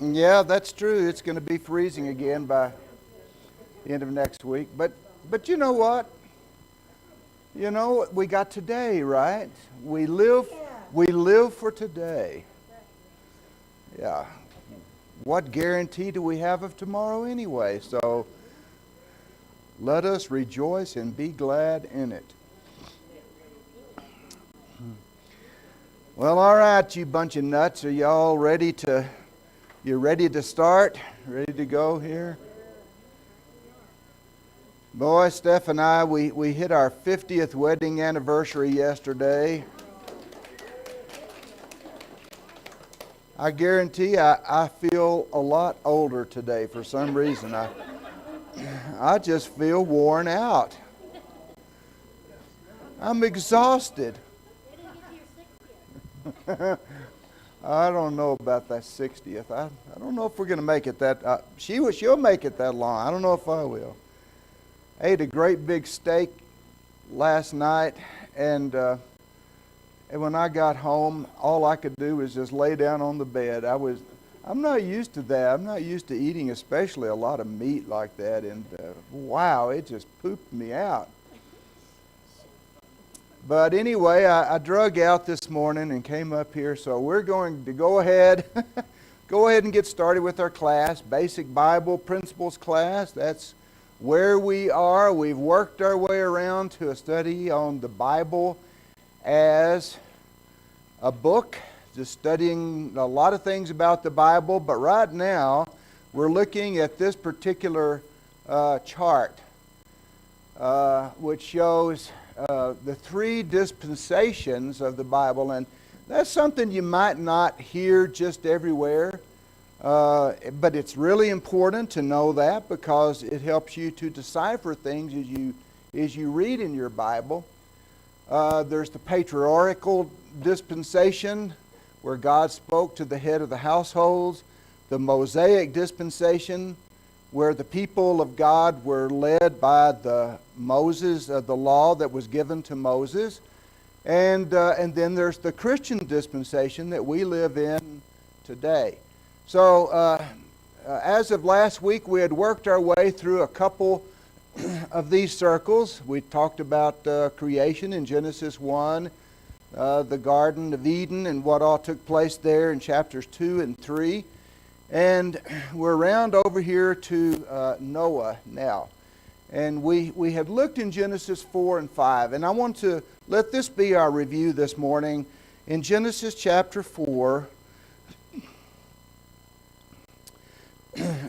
Yeah, that's true. It's going to be freezing again by the end of next week. But you know what? You know, we got today, right? We live for today. Yeah. What guarantee do we have of tomorrow anyway? So let us rejoice and be glad in it. Well, all right, you bunch of nuts. Are y'all ready to you ready to start? Ready to go here? Boy, Steph and I, we hit our 50th wedding anniversary yesterday. I guarantee I feel a lot older today for some reason. I just feel worn out. I'm exhausted. I don't know about that 60th. I don't know if we're going to make it that. She'll make it that long. I don't know if I will. I ate a great big steak last night, and when I got home, all I could do was just lay down on the bed. I'm not used to that. I'm not used to eating, especially a lot of meat like that. And wow, it just pooped me out. But anyway, I drug out this morning and came up here. So we're going to go ahead and get started with our class, Basic Bible Principles class. That's where we are. We've worked our way around to a study on the Bible as a book, just studying a lot of things about the Bible. But right now, we're looking at this particular chart, which shows the three dispensations of the Bible. And that's something you might not hear just everywhere. But it's really important to know that because it helps you to decipher things as you read in your Bible. There's the patriarchal dispensation where God spoke to the head of the households. The Mosaic dispensation where the people of God were led by the law that was given to Moses. And then there's the Christian dispensation that we live in today. So as of last week, we had worked our way through a couple of these circles. We talked about creation in Genesis 1, the Garden of Eden and what all took place there in chapters 2 and 3. And we're around over here to Noah now. And we had looked in Genesis 4 and 5. And I want to let this be our review this morning. In Genesis chapter 4,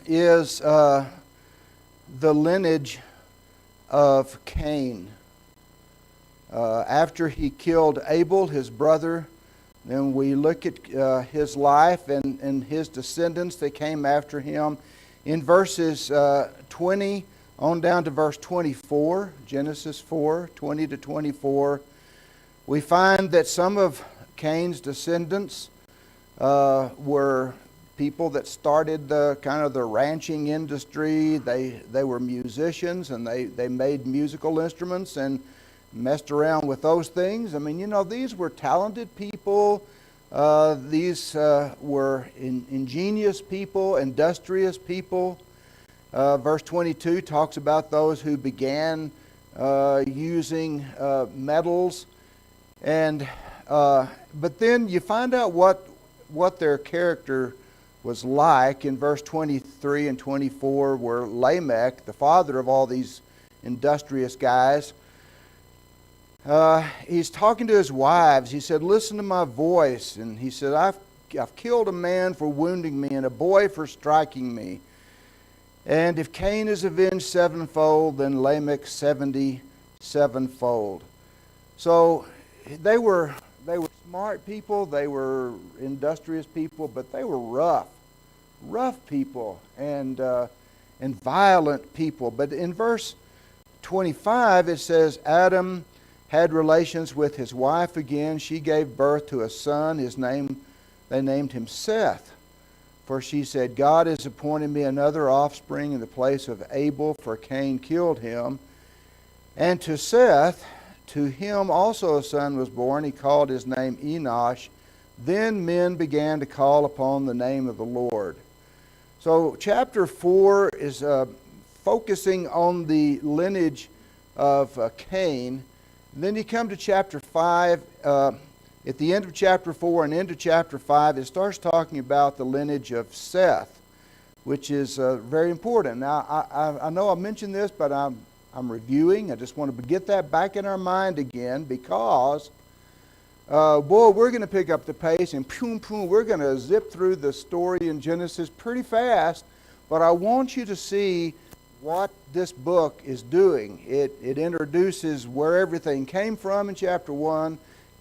is the lineage of Cain. After he killed Abel, his brother, then we look at his life and his descendants that came after him. In verses 20 on down to verse 24, Genesis 4, 20 to 24, we find that some of Cain's descendants were people that started the ranching industry. They were musicians and they made musical instruments and messed around with those things. I mean, these were talented people. These were ingenious people, industrious people. Verse 22 talks about those who began using metals. And but then you find out what their character was like in verse 23 and 24, where Lamech, the father of all these industrious guys, he's talking to his wives. He said, "Listen to my voice." And he said, I've killed a man for wounding me and a boy for striking me. And if Cain is avenged sevenfold, then Lamech 77-fold. So they were smart people, they were industrious people, but they were rough people and violent people. But in verse 25 it says, Adam had relations with his wife again. She gave birth to a son. They named him Seth. For she said, God has appointed me another offspring in the place of Abel, for Cain killed him. And to Seth, to him also a son was born. He called his name Enosh. Then men began to call upon the name of the Lord. So chapter 4 is focusing on the lineage of Cain. And then you come to chapter 5. At the end of chapter 4 and into chapter 5, it starts talking about the lineage of Seth, which is very important. Now, I know I mentioned this, but I'm reviewing. I just want to get that back in our mind again because, we're going to pick up the pace and we're going to zip through the story in Genesis pretty fast. But I want you to see what this book is doing. It introduces where everything came from in chapter 1,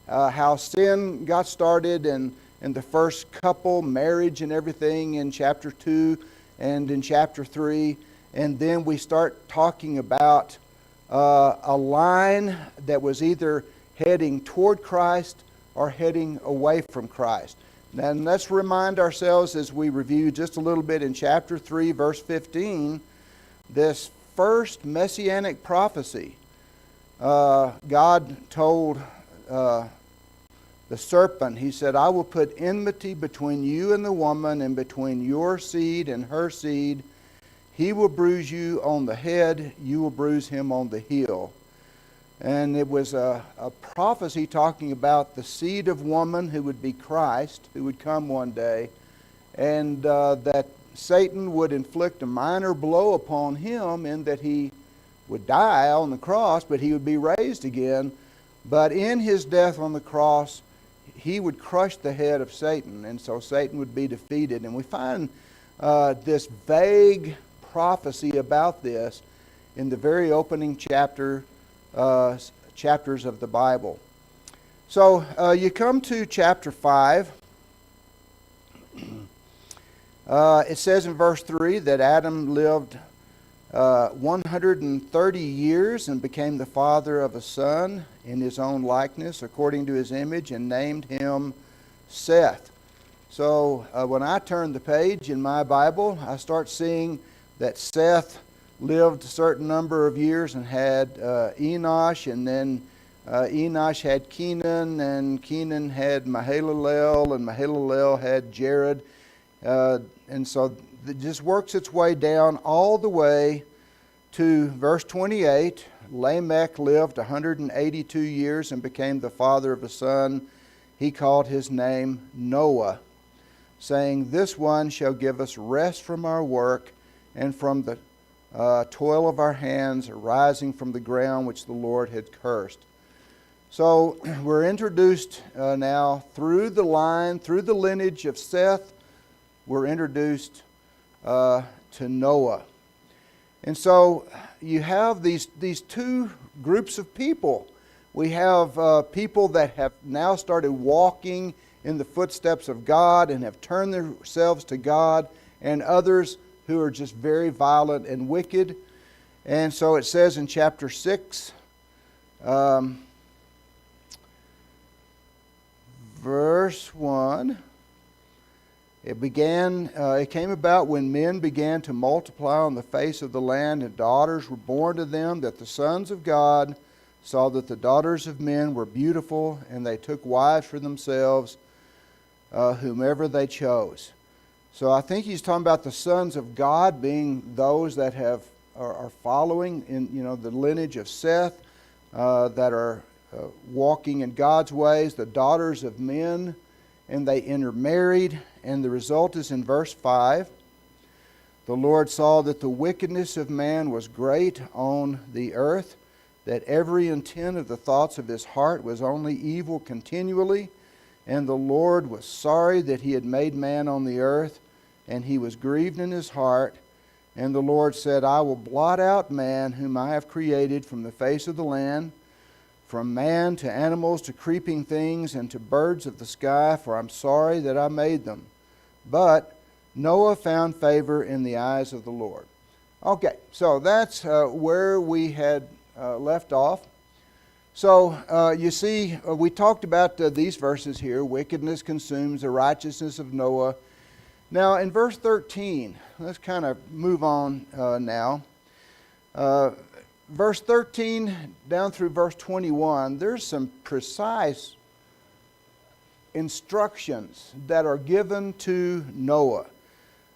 how sin got started and the first couple, marriage and everything in chapter 2 and in chapter 3. And then we start talking about a line that was either heading toward Christ or heading away from Christ. And let's remind ourselves as we review just a little bit in chapter 3, verse 15, this first messianic prophecy. God told the serpent, he said, I will put enmity between you and the woman, and between your seed and her seed. He will bruise you on the head, you will bruise him on the heel. And it was a prophecy talking about the seed of woman who would be Christ, who would come one day, and that Satan would inflict a minor blow upon him in that he would die on the cross, but he would be raised again. But in his death on the cross, he would crush the head of Satan, and so Satan would be defeated. And we find this vague prophecy about this in the very opening chapters of the Bible. So you come to chapter 5. It says in verse 3 that Adam lived 130 years and became the father of a son in his own likeness, according to his image, and named him Seth. So when I turn the page in my Bible, I start seeing that Seth lived a certain number of years and had Enosh, and then Enosh had Kenan, and Kenan had Mahalalel, and Mahalalel had Jared. And so it just works its way down all the way to verse 28. Lamech lived 182 years and became the father of a son. He called his name Noah, saying, This one shall give us rest from our work and from the toil of our hands arising from the ground which the Lord had cursed. So we're introduced now through the lineage of Seth. We're introduced to Noah. And so you have these two groups of people. We have people that have now started walking in the footsteps of God and have turned themselves to God, and others who are just very violent and wicked. And so it says in chapter 6, verse 1, it came about when men began to multiply on the face of the land, and daughters were born to them, that the sons of God saw that the daughters of men were beautiful, and they took wives for themselves, whomever they chose. So I think he's talking about the sons of God being those that are following in the lineage of Seth, that are walking in God's ways, the daughters of men, and they intermarried. And the result is in verse 5. The Lord saw that the wickedness of man was great on the earth, that every intent of the thoughts of his heart was only evil continually. And the Lord was sorry that he had made man on the earth, and he was grieved in his heart. And the Lord said, I will blot out man whom I have created from the face of the land, from man to animals to creeping things and to birds of the sky, for I'm sorry that I made them. But Noah found favor in the eyes of the Lord. Okay, so that's where we had left off. So you see, we talked about these verses here. Wickedness consumes the righteousness of Noah. Now in verse 13, let's kind of move on now. Verse 13 down through verse 21, there's some precise instructions that are given to Noah.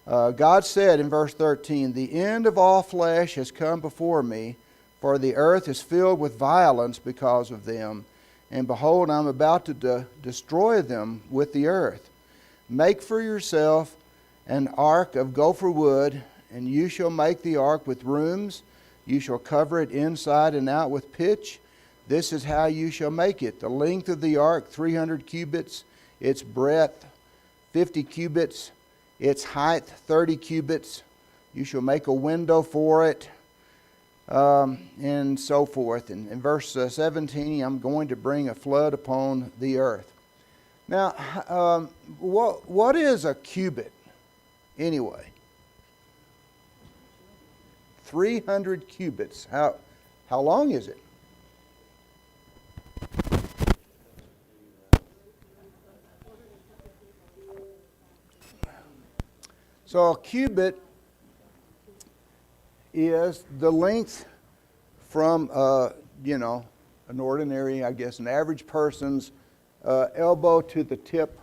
God said in verse 13, "The end of all flesh has come before me, for the earth is filled with violence because of them. And behold, I am about to destroy them with the earth. Make for yourself an ark of gopher wood, and you shall make the ark with rooms. You shall cover it inside and out with pitch. This is how you shall make it. The length of the ark, 300 cubits, its breadth, 50 cubits, its height, 30 cubits. You shall make a window for it," and so forth. And in verse 17, "I'm going to bring a flood upon the earth." Now, what is a cubit anyway? 300 cubits. How long is it? So a cubit is the length from, an ordinary, an average person's elbow to the tip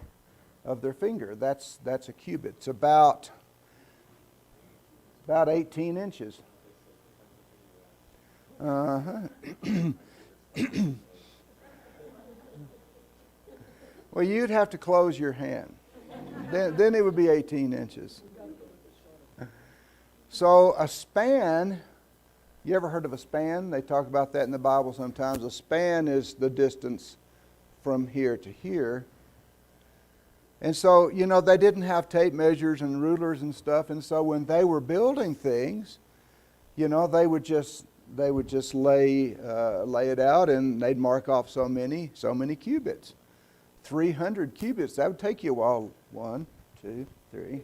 of their finger. That's a cubit. It's about 18 inches. Uh-huh. Well, you'd have to close your hand. Then it would be 18 inches. So a span, you ever heard of a span? They talk about that in the Bible sometimes. A span is the distance from here to here. And so, they didn't have tape measures and rulers and stuff. And so when they were building things, they would just lay it out, and they'd mark off so many cubits. 300 cubits. That would take you a while. 1, 2, 3.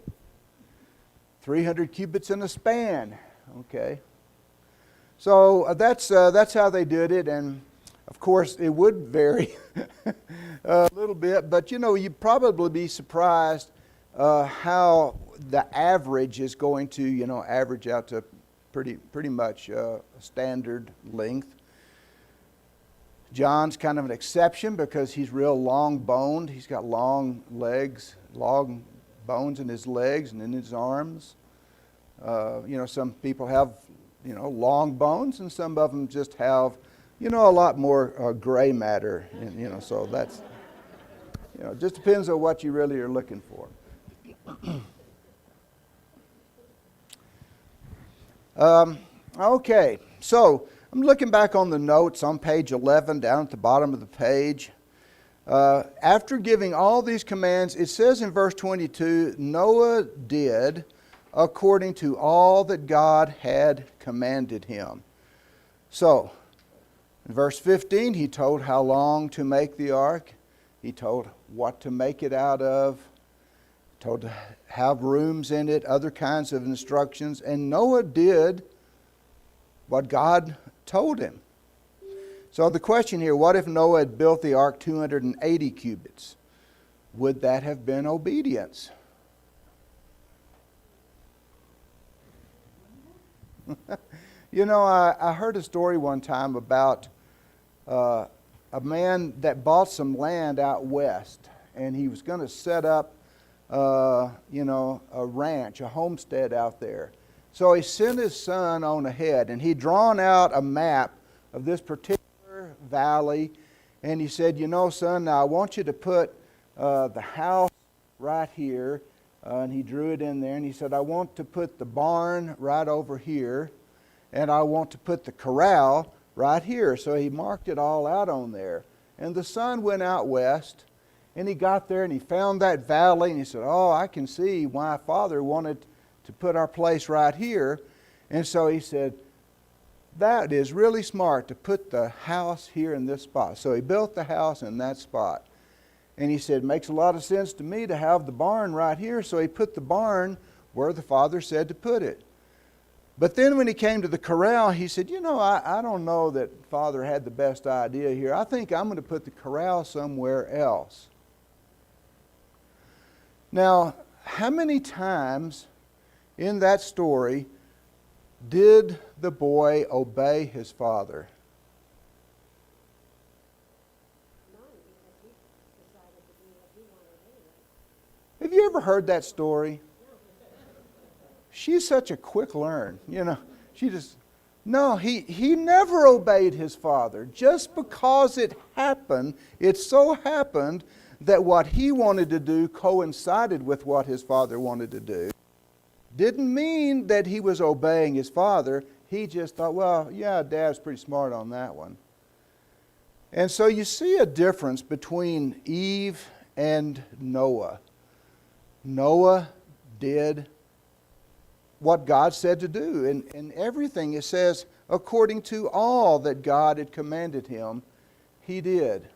300 cubits in a span. Okay. So that's how they did it, and of course it would vary a little bit, but you'd probably be surprised how the average is going to average out to pretty much a standard length. John's kind of an exception because he's real long boned. He's got long legs, long bones in his legs and in his arms. Some people have, long bones, and some of them just have, a lot more gray matter. And, so that's, it just depends on what you really are looking for. Okay, so I'm looking back on the notes on page 11, down at the bottom of the page. After giving all these commands, it says in verse 22, Noah did according to all that God had commanded him. So, in verse 15, he told how long to make the ark. He told what to make it out of. He told to have rooms in it, other kinds of instructions. And Noah did what God told him. So the question here, what if Noah had built the ark 280 cubits? Would that have been obedience? I heard a story one time about a man that bought some land out west, and he was going to set up, a ranch, a homestead out there. So he sent his son on ahead, and he'd drawn out a map of this particular valley, and he said, son, now I want you to put the house right here, and he drew it in there, and he said, I want to put the barn right over here, and I want to put the corral right here. So he marked it all out on there. And the son went out west, and he got there, and he found that valley, and he said, oh, I can see why Father wanted to put our place right here. And so he said, that is really smart to put the house here in this spot. So he built the house in that spot. And he said, makes a lot of sense to me to have the barn right here. So he put the barn where the Father said to put it. But then when he came to the corral, he said, I don't know that Father had the best idea here. I think I'm going to put the corral somewhere else. Now, how many times in that story did the boy obey his father? Have you ever heard that story? she's such a quick learn. She just, no, he never obeyed his father. Just because it so happened that what he wanted to do coincided with what his father wanted to do. Didn't mean that he was obeying his father. He just thought, well, yeah, Dad's pretty smart on that one. And so you see a difference between Eve and Noah. Noah did what God said to do. And everything, it says, according to all that God had commanded him, he did.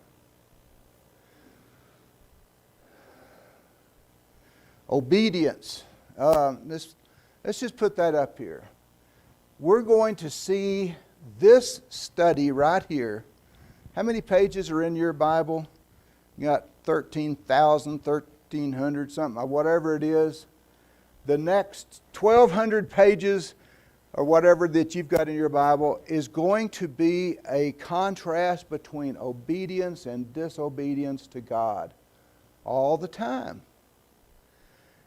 Obedience. Let's just put that up here. We're going to see this study right here. How many pages are in your Bible? You got 13,000, 1,300, something, whatever it is. The next 1,200 pages or whatever that you've got in your Bible is going to be a contrast between obedience and disobedience to God all the time.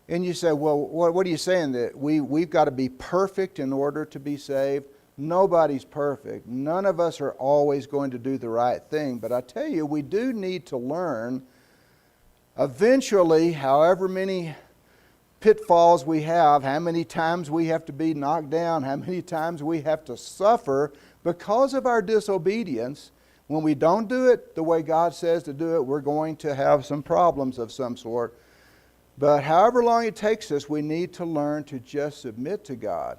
And you say, well, what are you saying? That we've got to be perfect in order to be saved? Nobody's perfect. None of us are always going to do the right thing. But I tell you, we do need to learn eventually, however many pitfalls we have, how many times we have to be knocked down, how many times we have to suffer because of our disobedience. When we don't do it the way God says to do it, we're going to have some problems of some sort. But however long it takes us, we need to learn to just submit to God.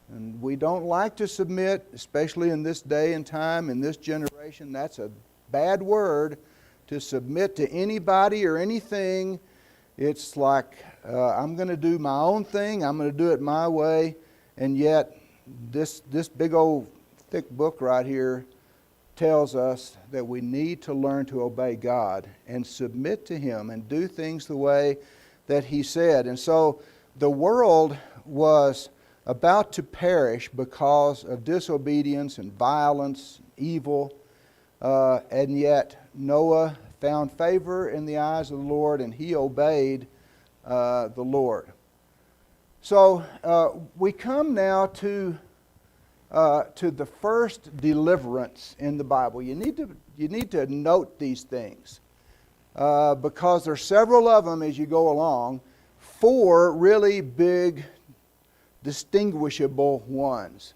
And we don't like to submit, especially in this day and time, in this generation. That's a bad word, to submit to anybody or anything. It's like, I'm going to do my own thing. I'm going to do it my way. And yet, this big old thick book right here tells us that we need to learn to obey God and submit to Him and do things the way that He said. And so the world was about to perish because of disobedience and violence, evil, and yet Noah found favor in the eyes of the Lord, and he obeyed the Lord. So we come now to the first deliverance in the Bible. You need to note these things because there are several of them as you go along. 4 really big, distinguishable ones.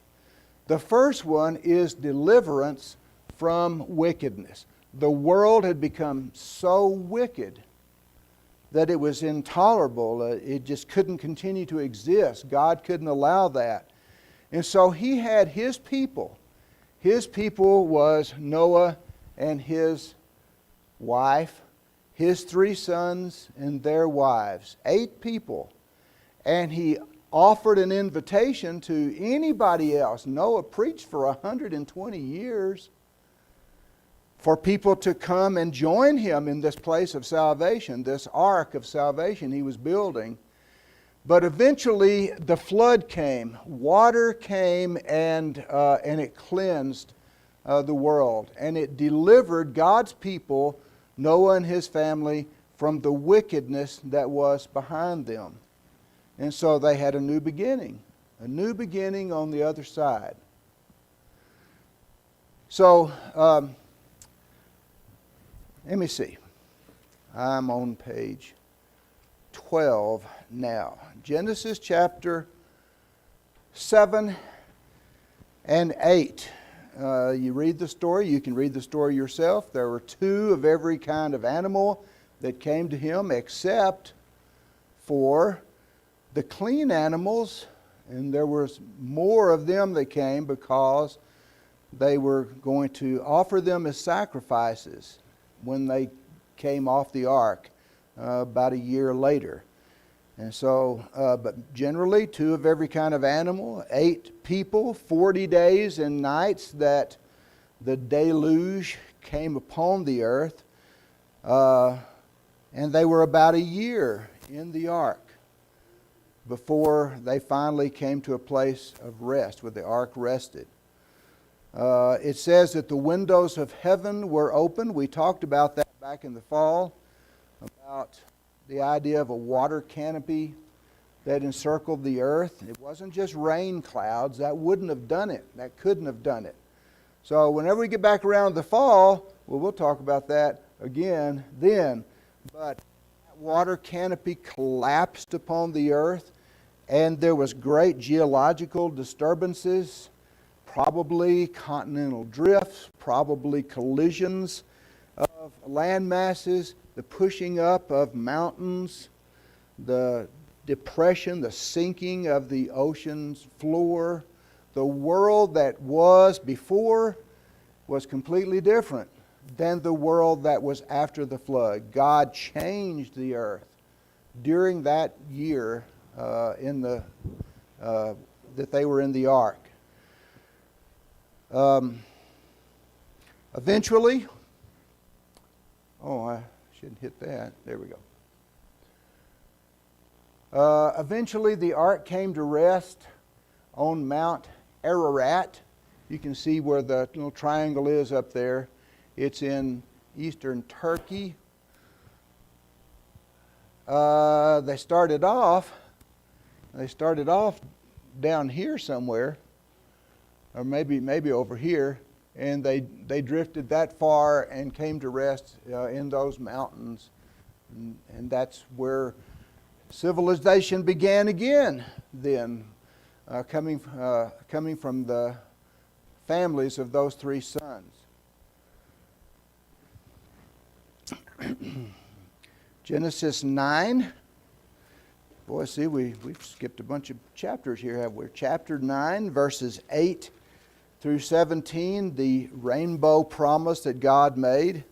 The first one is deliverance from wickedness. The world had become so wicked that it was intolerable. It just couldn't continue to exist. God couldn't allow that. And so He had His people. His people was Noah and his wife, his 3 sons and their wives. 8 people. And He offered an invitation to anybody else. Noah preached for 120 years for people to come and join him in this place of salvation, this ark of salvation he was building. But eventually the flood came. Water came and it cleansed the world. And it delivered God's people, Noah and his family, from the wickedness that was behind them. And so they had a new beginning on the other side. So, let me see. I'm on page 12 now. Genesis chapter 7 and 8. You read the story. You can read the story yourself. There were 2 of every kind of animal that came to him except for the clean animals, and there was more of them that came because they were going to offer them as sacrifices when they came off the ark about a year later. And so, but generally 2 of every kind of animal, 8 people, 40 days and nights that the deluge came upon the earth. And they were about a year in the ark before they finally came to a place of rest, where the ark rested. It says that the windows of heaven were open. We talked about that back in the fall, about the idea of a water canopy that encircled the earth. It wasn't just rain clouds. That wouldn't have done it. That couldn't have done it. So whenever we get back around the fall, well, we'll talk about that again then. But that water canopy collapsed upon the earth, and there was great geological disturbances, probably continental drifts, probably collisions of land masses, the pushing up of mountains, the depression, the sinking of the ocean's floor. The world that was before was completely different than the world that was after the flood. God changed the earth during that year that they were in the ark. Eventually, I shouldn't hit that. There we go. Eventually, the ark came to rest on Mount Ararat. You can see where the little triangle is up there. It's in eastern Turkey. They started off down here somewhere, or maybe over here, and they drifted that far and came to rest in those mountains, and that's where civilization began again. Then, coming from the families of those three sons. Genesis 9. Boy, see, we've skipped a bunch of chapters here, have we? Chapter 9, verses 8 through 17, the rainbow promise that God made.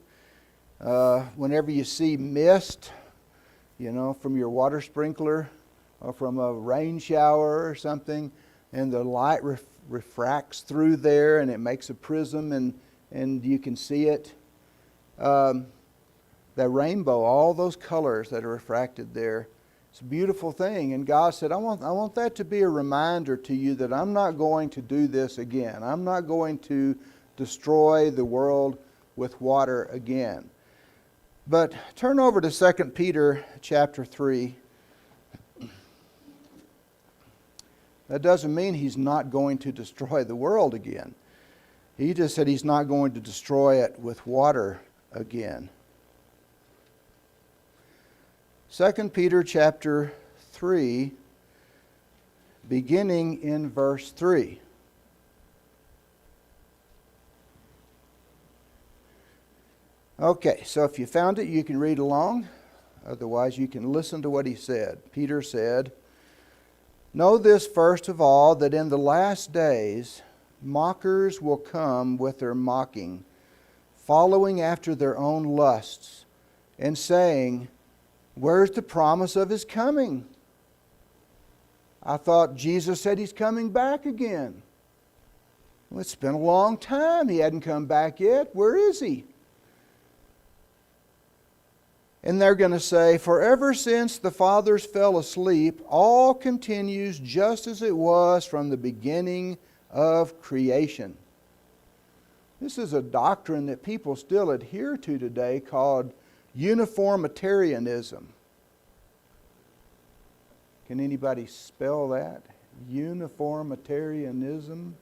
Whenever you see mist, from your water sprinkler or from a rain shower or something, and the light refracts through there and it makes a prism and you can see it. That rainbow, all those colors that are refracted there, it's a beautiful thing. And God said, I want that to be a reminder to you that I'm not going to do this again. I'm not going to destroy the world with water again. But turn over to 2 Peter chapter 3. That doesn't mean he's not going to destroy the world again. He just said he's not going to destroy it with water again. 2 Peter chapter 3, beginning in verse 3. Okay, so if you found it, you can read along. Otherwise, you can listen to what he said. Peter said, "Know this first of all, that in the last days mockers will come with their mocking, following after their own lusts, and saying, 'Where's the promise of his coming? I thought Jesus said he's coming back again.' Well, it's been a long time. He hadn't come back yet. Where is he?" And they're going to say, "For ever since the fathers fell asleep, all continues just as it was from the beginning of creation." This is a doctrine that people still adhere to today called uniformitarianism. Can anybody spell that? Uniformitarianism.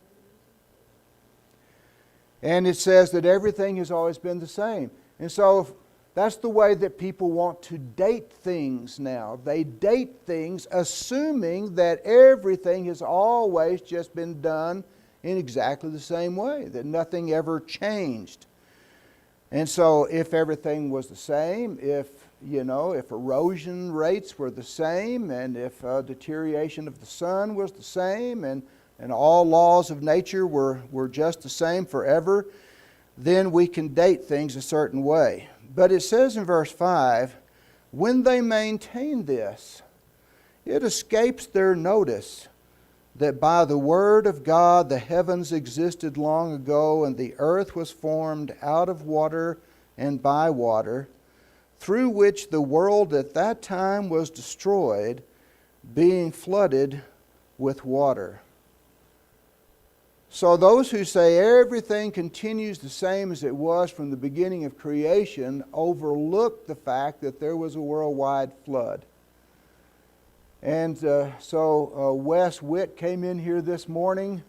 And it says that everything has always been the same. And so that's the way that people want to date things now. They date things assuming that everything has always just been done in exactly the same way, that nothing ever changed. And so if everything was the same, if erosion rates were the same, and if deterioration of the sun was the same, and all laws of nature were just the same forever, then we can date things a certain way. But it says in verse 5, when they maintain this, it escapes their notice that by the word of God the heavens existed long ago, and the earth was formed out of water and by water, through which the world at that time was destroyed, being flooded with water. So those who say everything continues the same as it was from the beginning of creation overlook the fact that there was a worldwide flood. And so Wes Witt came in here this morning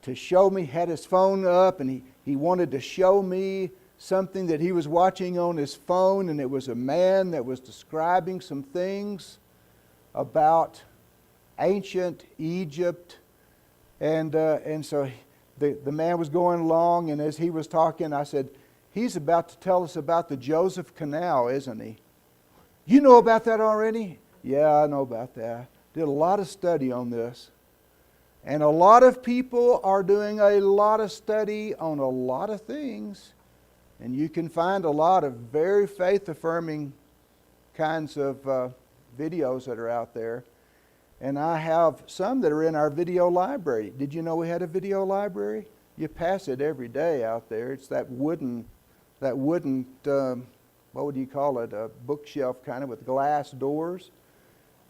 to show me, had his phone up, and he wanted to show me something that he was watching on his phone, and it was a man that was describing some things about ancient Egypt. And so the man was going along, and as he was talking, I said, he's about to tell us about the Joseph Canal, isn't he? You know about that already? Yeah, I know about that. Did a lot of study on this. And a lot of people are doing a lot of study on a lot of things. And you can find a lot of very faith-affirming kinds of videos that are out there. And I have some that are in our video library. Did you know we had a video library? You pass it every day out there. It's that wooden, what would you call it? A bookshelf kind of with glass doors.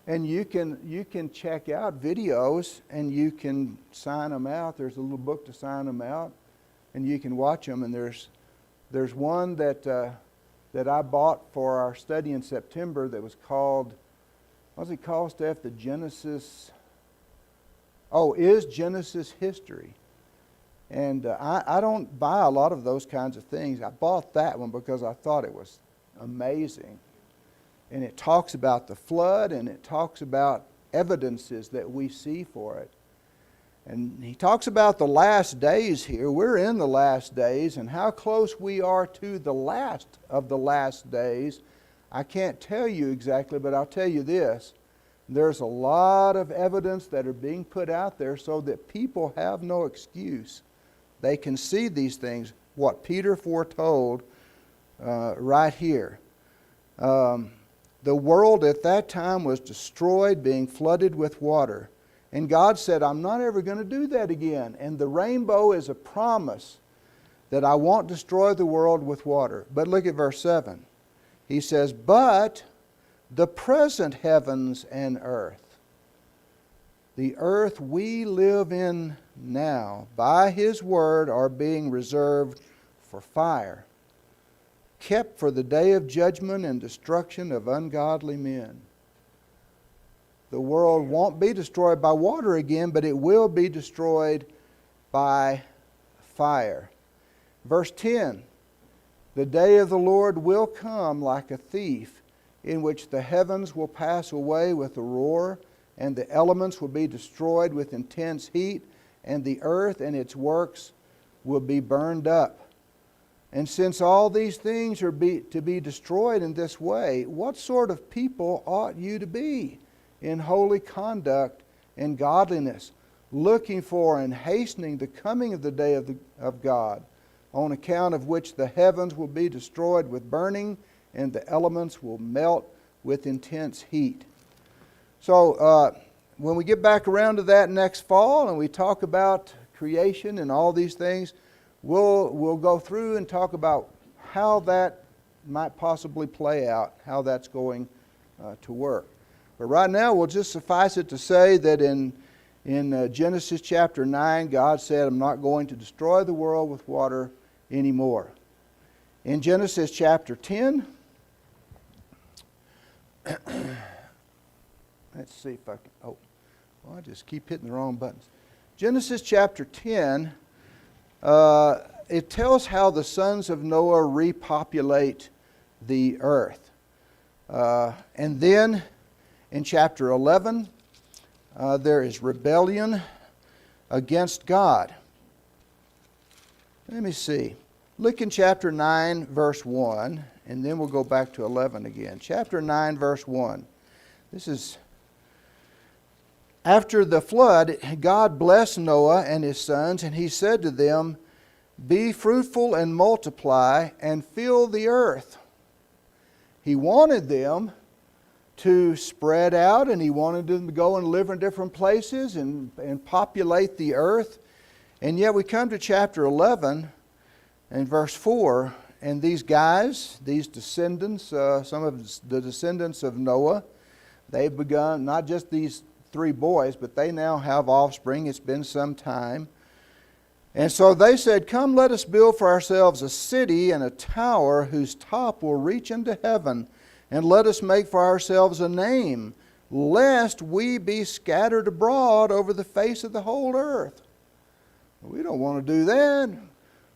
And you can check out videos and you can sign them out. There's a little book to sign them out, and you can watch them. And there's one that I bought for our study in September that was called, what was it called, Steph? The Genesis. Oh, is Genesis history? And I don't buy a lot of those kinds of things. I bought that one because I thought it was amazing. And it talks about the flood, and it talks about evidences that we see for it. And he talks about the last days here. We're in the last days, and how close we are to the last of the last days, I can't tell you exactly, but I'll tell you this. There's a lot of evidence that are being put out there so that people have no excuse. They can see these things, what Peter foretold right here. The world at that time was destroyed, being flooded with water. And God said, I'm not ever going to do that again. And the rainbow is a promise that I won't destroy the world with water. But look at verse 7. He says, but the present heavens and earth, the earth we live in now, by His word are being reserved for fire, kept for the day of judgment and destruction of ungodly men. The world won't be destroyed by water again, but it will be destroyed by fire. Verse 10, the day of the Lord will come like a thief, in which the heavens will pass away with a roar, and the elements will be destroyed with intense heat, and the earth and its works will be burned up. And since all these things are to be destroyed in this way, what sort of people ought you to be in holy conduct and godliness, looking for and hastening the coming of the day of God, on account of which the heavens will be destroyed with burning, and the elements will melt with intense heat. So when we get back around to that next fall and we talk about creation and all these things, we'll go through and talk about how that might possibly play out, how that's going to work. But right now, we'll just suffice it to say that in Genesis chapter 9, God said, I'm not going to destroy the world with water anymore. In Genesis chapter 10, let's see if I can, I just keep hitting the wrong buttons. Genesis chapter 10, it tells how the sons of Noah repopulate the earth. And then in chapter 11, there is rebellion against God. Let me see. Look in chapter 9, verse 1, and then we'll go back to 11 again. Chapter 9, verse 1. This is, after the flood, God blessed Noah and his sons, and He said to them, be fruitful and multiply and fill the earth. He wanted them to spread out, and He wanted them to go and live in different places and populate the earth. And yet we come to chapter 11 and verse 4, and these guys, these descendants, some of the descendants of Noah, they've begun, not just these 3 boys, but they now have offspring. It's been some time. And so they said, come, let us build for ourselves a city and a tower whose top will reach into heaven, and let us make for ourselves a name, lest we be scattered abroad over the face of the whole earth. We don't want to do that.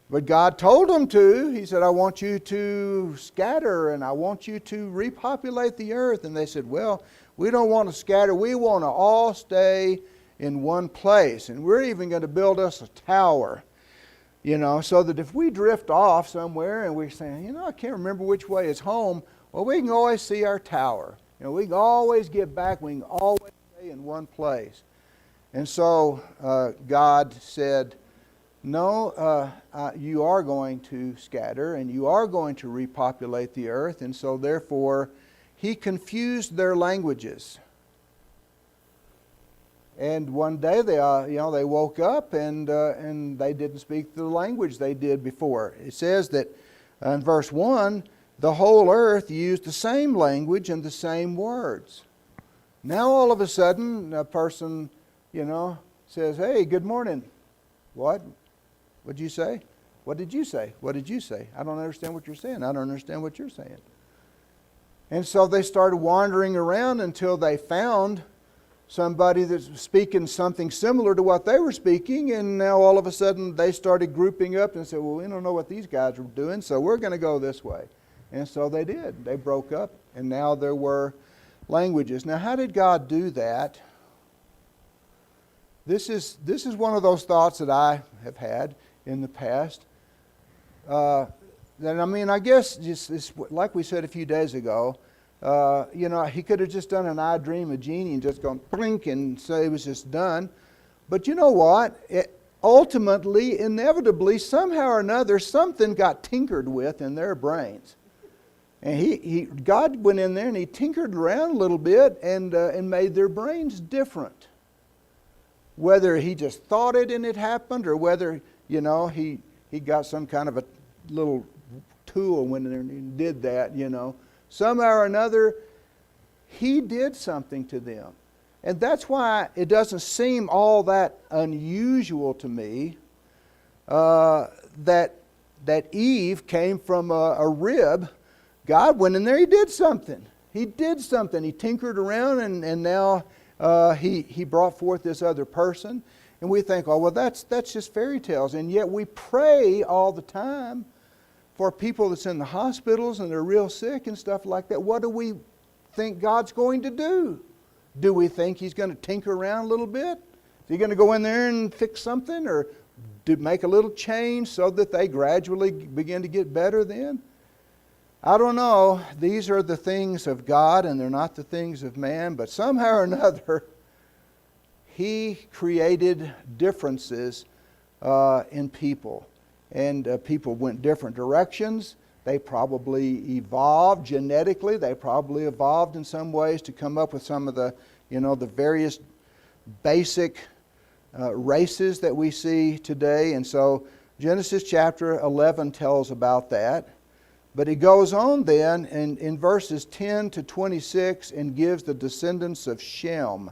But God told them to. He said, I want you to scatter and I want you to repopulate the earth. And they said, well, we don't want to scatter. We want to all stay in one place. And we're even going to build us a tower. So that if we drift off somewhere and we're saying, I can't remember which way is home, well, we can always see our tower. We can always get back. We can always stay in one place. And so God said, no, you are going to scatter and you are going to repopulate the earth. And so therefore, He confused their languages. And one day they woke up and they didn't speak the language they did before. It says that in verse 1, the whole earth used the same language and the same words. Now all of a sudden a person, says, hey, good morning. What? What'd you say? What did you say? What did you say? I don't understand what you're saying. I don't understand what you're saying. And so they started wandering around until they found somebody that's speaking something similar to what they were speaking, and now all of a sudden they started grouping up and said, well, we don't know what these guys are doing, so we're going to go this way. And so they did. They broke up, and now there were languages. Now, how did God do that? This is one of those thoughts that I have had in the past. I guess it's like we said a few days ago, He could have just done an I Dream of Jeannie and just gone blink and say it was just done. But you know what? Ultimately, inevitably, somehow or another, something got tinkered with in their brains. And God went in there and He tinkered around a little bit and made their brains different. Whether He just thought it and it happened, or whether, He got some kind of a little tool and went in there and did that, Somehow or another, He did something to them. And that's why it doesn't seem all that unusual to me that Eve came from a rib. God went in there, He did something. He did something. He tinkered around and now he brought forth this other person. And we think, oh, well, that's just fairy tales. And yet we pray all the time for people that's in the hospitals and they're real sick and stuff like that. What do we think God's going to do? Do we think He's going to tinker around a little bit? Is He going to go in there and fix something, or make a little change so that they gradually begin to get better then? I don't know. These are the things of God and they're not the things of man, but somehow or another He created differences in people. And people went different directions. They probably evolved genetically. They probably evolved in some ways to come up with some of the, the various basic races that we see today. And so Genesis chapter 11 tells about that. But it goes on then in verses 10 to 26 and gives the descendants of Shem.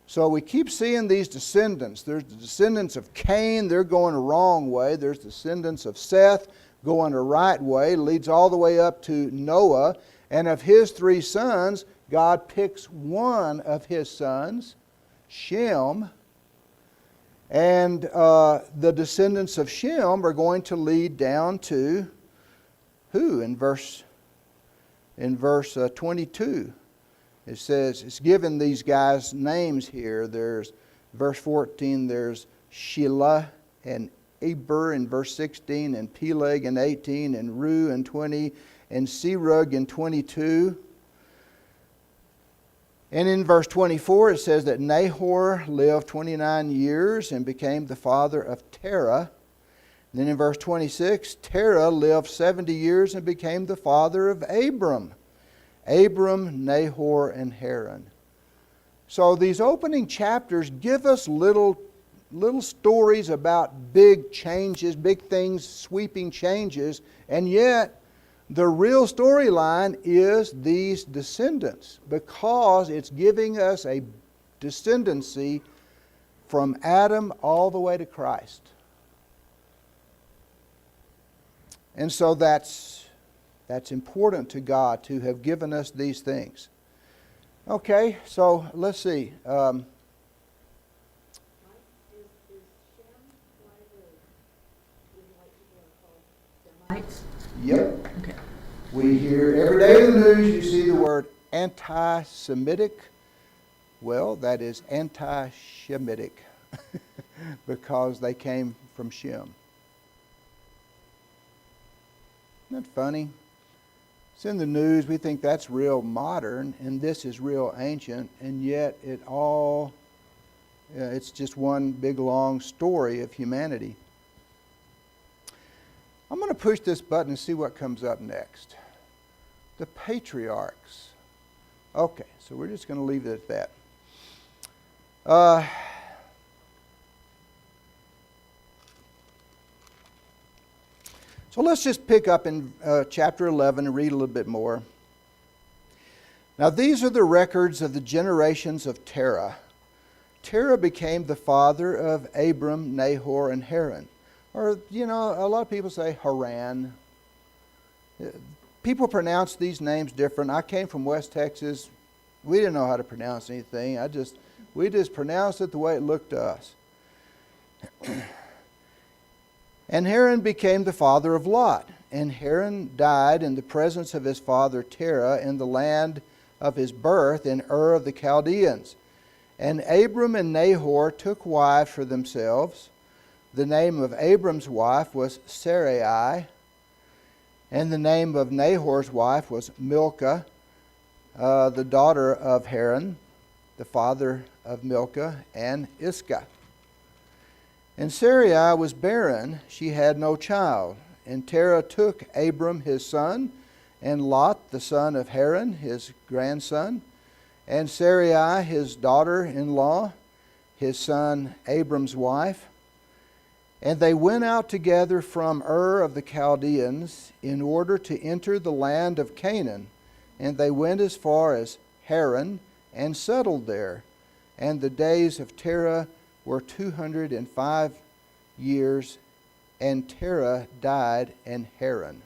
So we keep seeing these descendants. There's the descendants of Cain, they're going the wrong way. There's descendants of Seth going the right way. It leads all the way up to Noah. And of his 3 sons, God picks one of his sons, Shem. And the descendants of Shem are going to lead down to who? In verse 22. It says, it's given these guys names here. There's, verse 14, there's Shelah and Eber in verse 16, and Peleg in 18, and Ru in 20, and Serug in 22. And in verse 24 it says that Nahor lived 29 years and became the father of Terah. And then in verse 26, Terah lived 70 years and became the father of Abram. Abram, Nahor, and Haran. So these opening chapters give us little stories about big changes, big things, sweeping changes, and yet the real storyline is these descendants, because it's giving us a descendancy from Adam all the way to Christ. And so that's important to God to have given us these things. Okay, so let's see. Yep. Okay. We hear every day in the news you see the word anti-Semitic. Well, that is anti-Shemitic because they came from Shem. Isn't that funny? It's in the news. We think that's real modern, and this is real ancient, and yet it's just one big long story of humanity. I'm going to push this button and see what comes up next. The patriarchs. Okay, so we're just going to leave it at that. So let's just pick up in chapter 11 and read a little bit more. Now these are the records of the generations of Terah. Terah became the father of Abram, Nahor, and Haran. Or, a lot of people say Haran. People pronounce these names different. I came from West Texas. We didn't know how to pronounce anything. We just pronounced it the way it looked to us. And Haran became the father of Lot. And Haran died in the presence of his father Terah in the land of his birth in Ur of the Chaldeans. And Abram and Nahor took wives for themselves. The name of Abram's wife was Sarai, and the name of Nahor's wife was Milcah, the daughter of Haran, the father of Milcah, and Iscah. And Sarai was barren, she had no child. And Terah took Abram his son, and Lot the son of Haran his grandson, and Sarai his daughter-in-law, his son Abram's wife. And they went out together from Ur of the Chaldeans in order to enter the land of Canaan. And they went as far as Haran and settled there. And the days of Terah were 205 years, and Terah died in Haran.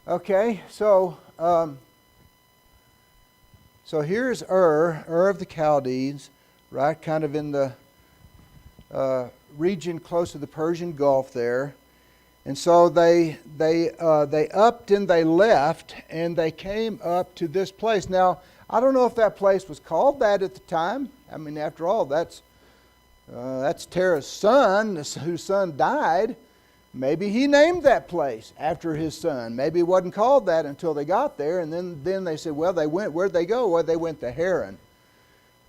Okay, so here's Ur of the Chaldees, right, kind of in the region close to the Persian Gulf there. And so they upped and they left, and they came up to this place. Now, I don't know if that place was called that at the time. I mean, after all, that's Terah's son, whose son died. Maybe he named that place after his son. Maybe it wasn't called that until they got there, and then they said, well, where'd they go? Well, they went to Haran,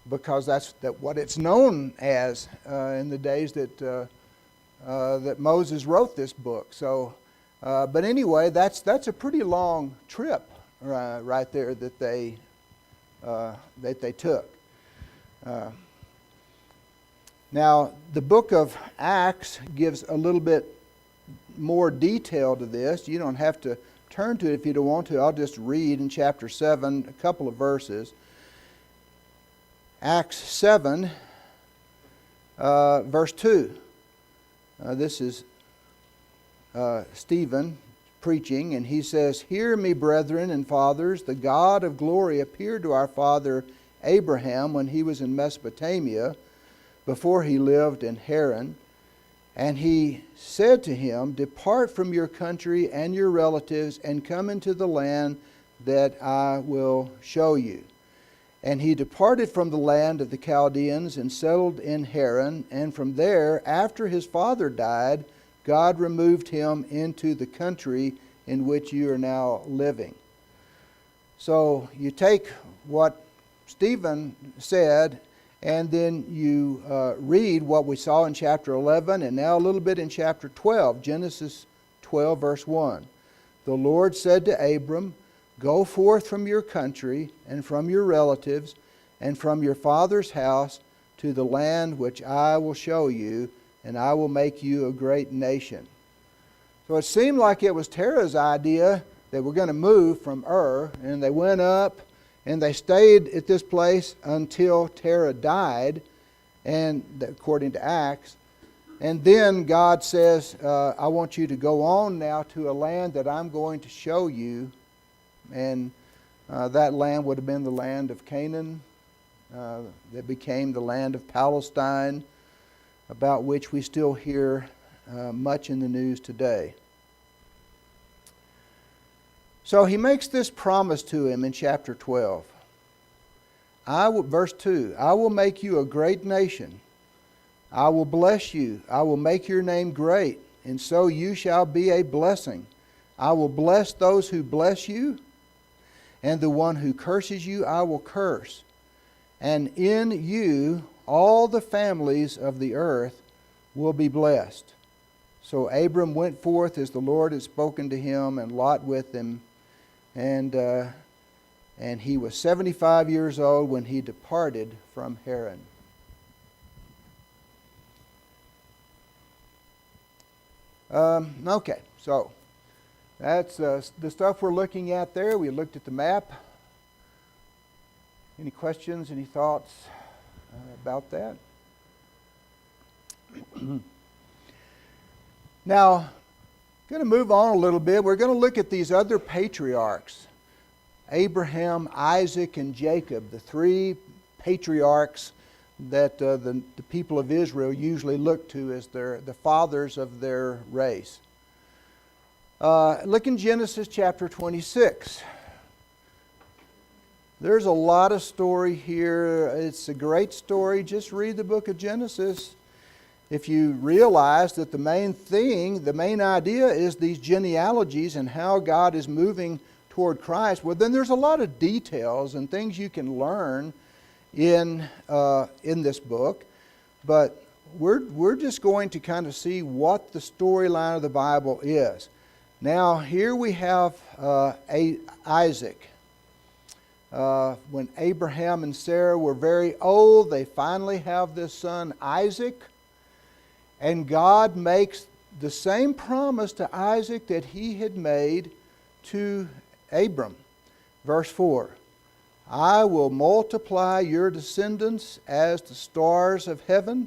because that's what it's known as in the days that Moses wrote this book. So, but anyway, that's a pretty long trip right there that they took. Now, the book of Acts gives a little bit more detail to this. You don't have to turn to it if you don't want to. I'll just read in chapter 7 a couple of verses. Acts 7, verse 2. This is Stephen preaching, and he says, "Hear me, brethren and fathers, the God of glory appeared to our father Abraham when he was in Mesopotamia, before he lived in Haran. And he said to him, Depart from your country and your relatives, and come into the land that I will show you. And he departed from the land of the Chaldeans and settled in Haran. And from there, after his father died, God removed him into the country in which you are now living." So you take what Stephen said, and then you read what we saw in chapter 11, and now a little bit in chapter 12, Genesis 12, verse 1. "The Lord said to Abram, Go forth from your country and from your relatives and from your father's house to the land which I will show you, and I will make you a great nation." So it seemed like it was Terah's idea that we're going to move from Ur, and they went up and they stayed at this place until Terah died, and according to Acts. And then God says, I want you to go on now to a land that I'm going to show you. And That land would have been the land of Canaan, that became the land of Palestine, about which we still hear much in the news today. So he makes this promise to him in chapter 12. Verse 2, I will make you a great nation. I will bless you. I will make your name great, and so you shall be a blessing. I will bless those who bless you, and the one who curses you I will curse. And in you all the families of the earth will be blessed. So Abram went forth as the Lord had spoken to him, and Lot with him. And he was 75 years old when he departed from Haran. Okay, so that's the stuff we're looking at there. We looked at the map. Any questions, any thoughts about that? Now, going to move on a little bit. We're going to look at these other patriarchs. Abraham, Isaac, and Jacob, the three patriarchs that the people of Israel usually look to as the fathers of their race. Look in Genesis chapter 26. There's a lot of story here. It's a great story. Just read the book of Genesis. If you realize that the main thing, the main idea is these genealogies and how God is moving toward Christ, well, then there's a lot of details and things you can learn in this book. But we're just going to kind of see what the storyline of the Bible is. Now, here we have Isaac. When Abraham and Sarah were very old, they finally have this son Isaac. And God makes the same promise to Isaac that he had made to Abram. Verse 4, I will multiply your descendants as the stars of heaven.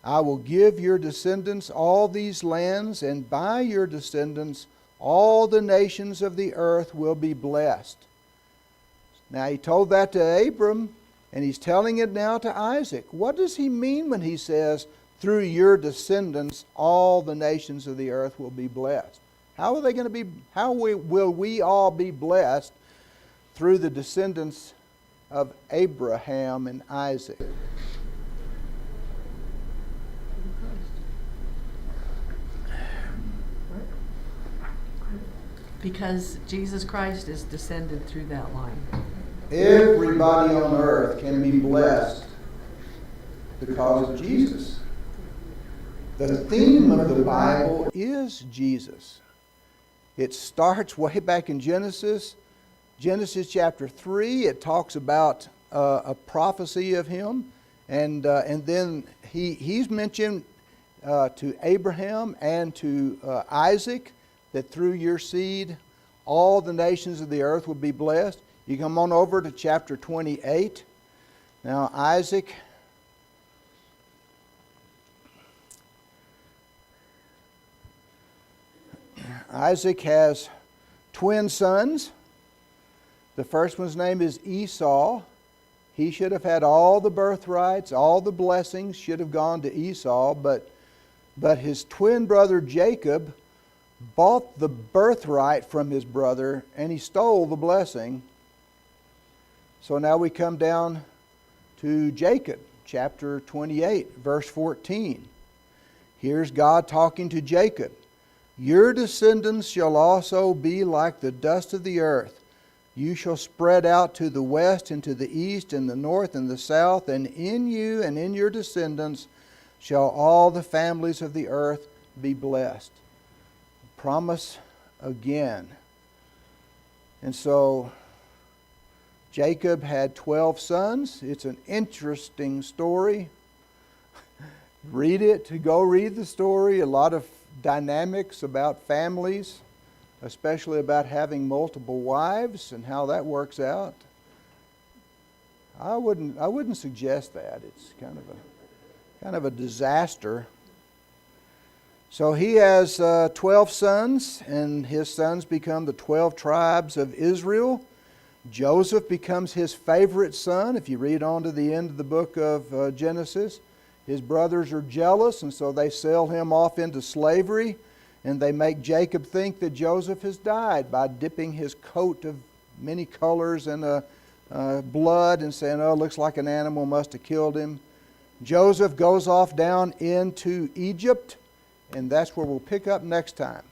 I will give your descendants all these lands, and by your descendants all the nations of the earth will be blessed. Now he told that to Abram, and he's telling it now to Isaac. What does he mean when he says, through your descendants all the nations of the earth will be blessed? How are they going to be? How will we all be blessed through the descendants of Abraham and Isaac? Because Jesus Christ is descended through that line. Everybody on earth can be blessed because of Jesus. The theme of the Bible is Jesus. It starts way back in Genesis chapter 3. It talks about a prophecy of him, and then he's mentioned to Abraham and to Isaac that through your seed all the nations of the earth will be blessed. You come on over to chapter 28. Now Isaac has twin sons. The first one's name is Esau. He should have had all the birthrights, all the blessings should have gone to Esau, but his twin brother Jacob bought the birthright from his brother, and he stole the blessing. So now we come down to Jacob, chapter 28, verse 14. Here's God talking to Jacob. Your descendants shall also be like the dust of the earth. You shall spread out to the west and to the east and the north and the south, and in you and in your descendants shall all the families of the earth be blessed. Promise again. And so Jacob had 12 sons. It's an interesting story. Read it. Go read the story. A lot of dynamics about families, especially about having multiple wives and how that works out. I wouldn't suggest that. It's kind of a disaster. So he has 12 sons, and his sons become the 12 tribes of Israel. Joseph becomes his favorite son. If you read on to the end of the book of Genesis, his brothers are jealous, and so they sell him off into slavery, and they make Jacob think that Joseph has died by dipping his coat of many colors in blood and saying, oh, it looks like an animal must have killed him. Joseph goes off down into Egypt, and that's where we'll pick up next time.